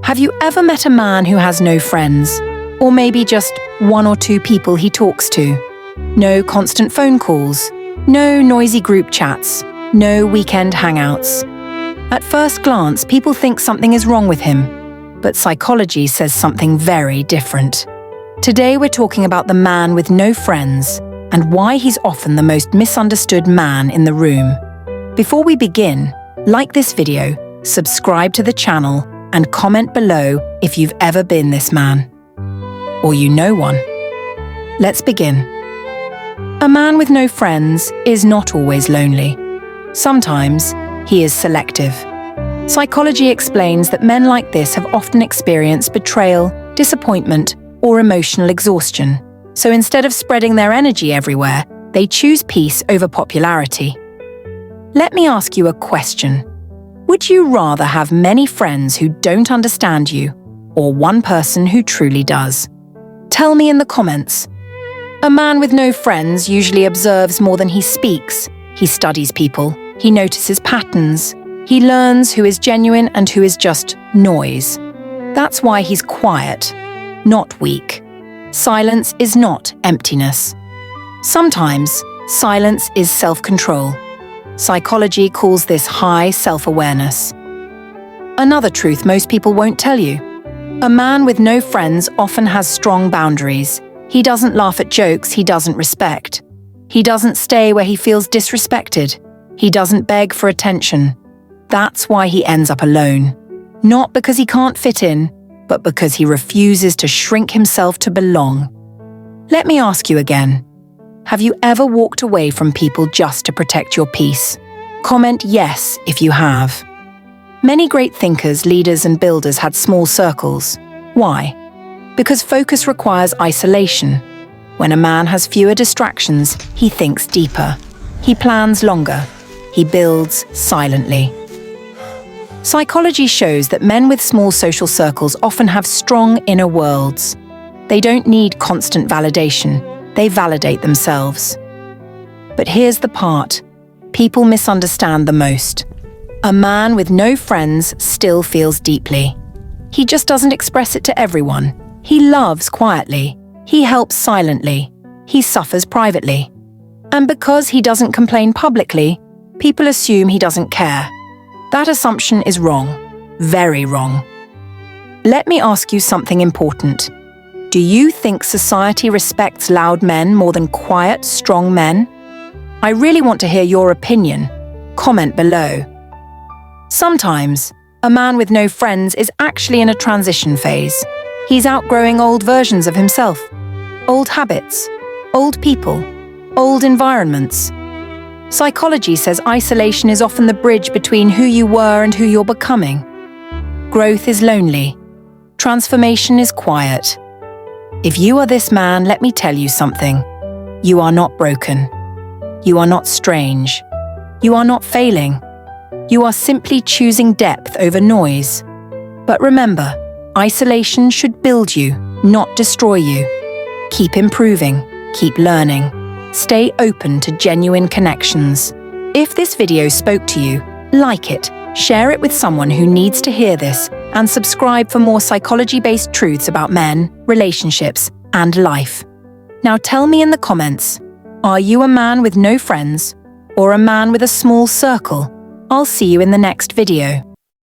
Have you ever met a man who has no friends? Or maybe just one or two people he talks to? No constant phone calls, no noisy group chats, no weekend hangouts. At first glance, people think something is wrong with him, but psychology says something very different. Today we're talking about the man with no friends and why he's often the most misunderstood man in the room. Before we begin, like this video, subscribe to the channel, and comment below if you've ever been this man. Or you know one. Let's begin. A man with no friends is not always lonely. Sometimes he is selective. Psychology explains that men like this have often experienced betrayal, disappointment, or emotional exhaustion. So instead of spreading their energy everywhere, they choose peace over popularity. Let me ask you a question. Would you rather have many friends who don't understand you, or one person who truly does? Tell me in the comments. A man with no friends usually observes more than he speaks. He studies people. He notices patterns. He learns who is genuine and who is just noise. That's why he's quiet, not weak. Silence is not emptiness. Sometimes, silence is self-control. Psychology calls this high self-awareness. Another truth most people won't tell you. A man with no friends often has strong boundaries. He doesn't laugh at jokes he doesn't respect. He doesn't stay where he feels disrespected. He doesn't beg for attention. That's why he ends up alone. Not because he can't fit in, but because he refuses to shrink himself to belong. Let me ask you again. Have you ever walked away from people just to protect your peace? Comment yes if you have. Many great thinkers, leaders, and builders had small circles. Why? Because focus requires isolation. When a man has fewer distractions, he thinks deeper. He plans longer. He builds silently. Psychology shows that men with small social circles often have strong inner worlds. They don't need constant validation. They validate themselves. But here's the part people misunderstand the most. A man with no friends still feels deeply. He just doesn't express it to everyone. He loves quietly. He helps silently. He suffers privately. And because he doesn't complain publicly, people assume he doesn't care. That assumption is wrong. Very wrong. Let me ask you something important. Do you think society respects loud men more than quiet, strong men? I really want to hear your opinion. Comment below. Sometimes, a man with no friends is actually in a transition phase. He's outgrowing old versions of himself, old habits, old people, old environments. Psychology says isolation is often the bridge between who you were and who you're becoming. Growth is lonely. Transformation is quiet. If you are this man, let me tell you something. You are not broken. You are not strange. You are not failing. You are simply choosing depth over noise. But remember, isolation should build you, not destroy you. Keep improving. Keep learning. Stay open to genuine connections. If this video spoke to you, like it, share it with someone who needs to hear this, and subscribe for more psychology-based truths about men, relationships, and life. Now tell me in the comments, are you a man with no friends or a man with a small circle? I'll see you in the next video.